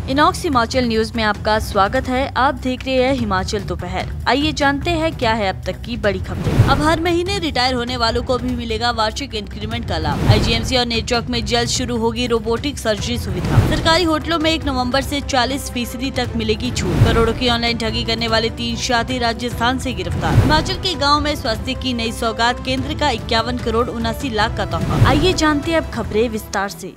Inox Himachal news में आपका स्वागत है। आप देख रहे हैं हिमाचल दोपहर। आइए जानते हैं क्या है अब तक की बड़ी खबरें। अब हर महीने रिटायर होने वालों को भी मिलेगा वार्षिक इंक्रीमेंट का लाभ। आईजीएमसी और नेटवर्क में जल्द शुरू होगी रोबोटिक सर्जरी सुविधा। सरकारी होटलों में 1 नवंबर से 40% तक मिलेगी छूट। करोड़ों की ऑनलाइन ठगी करने वाले 3 शातिर राजस्थान से गिरफ्तार। हिमाचल के गाँव में स्वास्थ्य की नई सौगात, केंद्र का 51 करोड़ 79 लाख का तोहफा। आइए जानते हैं अब खबरें विस्तार से।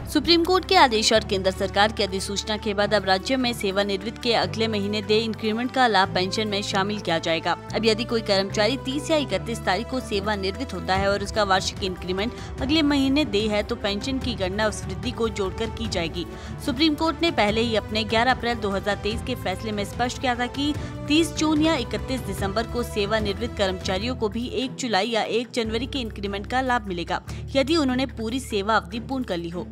सुप्रीम कोर्ट के आदेश और केंद्र सरकार की अधिसूचना के बाद अब राज्य में सेवानिवृत्त के अगले महीने दे इंक्रीमेंट का लाभ पेंशन में शामिल किया जाएगा। अब यदि कोई कर्मचारी 30 या 31 तारीख को सेवानिवृत्त होता है और उसका वार्षिक इंक्रीमेंट अगले महीने दे है तो पेंशन की गणना उस वृद्धि को जोड़कर की जाएगी। सुप्रीम कोर्ट ने पहले ही अपने 11 अप्रैल 2023 के फैसले में स्पष्ट किया था कि 30 जून या 31 दिसंबर को सेवानिवृत्त कर्मचारियों को भी 1 जुलाई या 1 जनवरी के इंक्रीमेंट का लाभ मिलेगा यदि उन्होंने पूरी सेवा अवधि पूर्ण कर ली हो।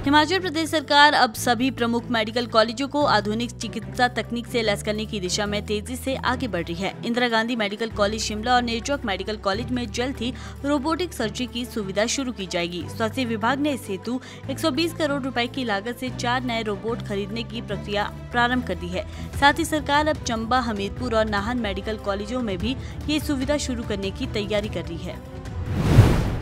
हिमाचल प्रदेश सरकार अब सभी प्रमुख मेडिकल कॉलेजों को आधुनिक चिकित्सा तकनीक से लैस करने की दिशा में तेजी से आगे बढ़ रही है। इंदिरा गांधी मेडिकल कॉलेज शिमला और नेटवर्क मेडिकल कॉलेज में जल्द ही रोबोटिक सर्जरी की सुविधा शुरू की जाएगी। स्वास्थ्य विभाग ने इस हेतु 120 करोड़ रुपए की लागत से 4 नए रोबोट खरीदने की प्रक्रिया प्रारंभ कर दी है। साथ ही सरकार अब चंबा, हमीरपुर और नाहन मेडिकल कॉलेजों में भी ये सुविधा शुरू करने की तैयारी कर रही है।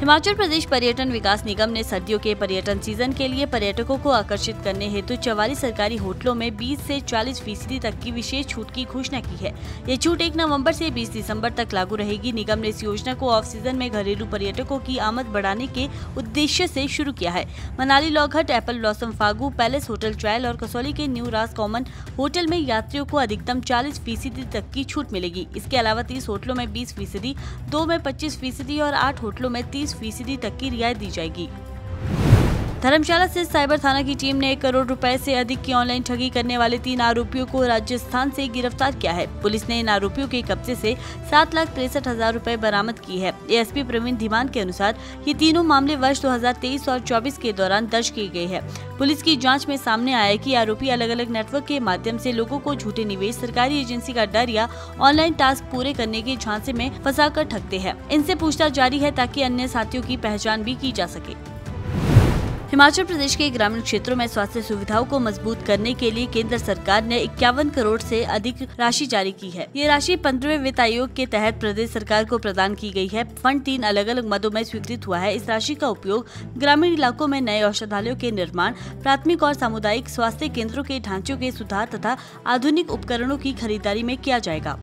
हिमाचल प्रदेश पर्यटन विकास निगम ने सर्दियों के पर्यटन सीजन के लिए पर्यटकों को आकर्षित करने हेतु 44 सरकारी होटलों में 20 से 40% तक की विशेष छूट की घोषणा की है। ये छूट 1 नवंबर से 20 दिसंबर तक लागू रहेगी। निगम ने इस योजना को ऑफ सीजन में घरेलू पर्यटकों की आमद बढ़ाने के उद्देश्य से शुरू किया है। मनाली लॉघट, apple blossom Fagu, palace hotel trial और कसौली के न्यू राज कॉमन होटल में यात्रियों को अधिकतम 40% तक की छूट मिलेगी। इसके अलावा 30 होटलों में 20%, 2 में 25% और 8 होटलों में 30% तक की रियायत दी जाएगी। धर्मशाला से साइबर थाना की टीम ने 1 करोड़ रुपए से अधिक की ऑनलाइन ठगी करने वाले 3 आरोपियों को राजस्थान से गिरफ्तार किया है। पुलिस ने इन आरोपियों के कब्जे से 7,63,000 रुपए बरामद की है। एएसपी प्रवीण धीमान के अनुसार ये तीनों मामले वर्ष 2023 और 24 के दौरान दर्ज किए गए हैं। पुलिस की जांच में सामने आया है कि आरोपी अलग अलग नेटवर्क के माध्यम से लोगों को झूठे निवेश, सरकारी एजेंसी का डर या ऑनलाइन टास्क पूरे करने के झांसे में फंसाकर ठगते हैं। इनसे पूछताछ जारी है ताकि अन्य साथियों की पहचान भी की जा सके। हिमाचल प्रदेश के ग्रामीण क्षेत्रों में स्वास्थ्य सुविधाओं को मजबूत करने के लिए केंद्र सरकार ने 51 करोड़ से अधिक राशि जारी की है। ये राशि 15वें वित्त आयोग के तहत प्रदेश सरकार को प्रदान की गई है। फंड 3 अलग अलग मदों में स्वीकृत हुआ है। इस राशि का उपयोग ग्रामीण इलाकों में नए औषधालयों के निर्माण, प्राथमिक और सामुदायिक स्वास्थ्य केंद्रों के ढांचों के सुधार तथा आधुनिक उपकरणों की खरीदारी में किया जाएगा।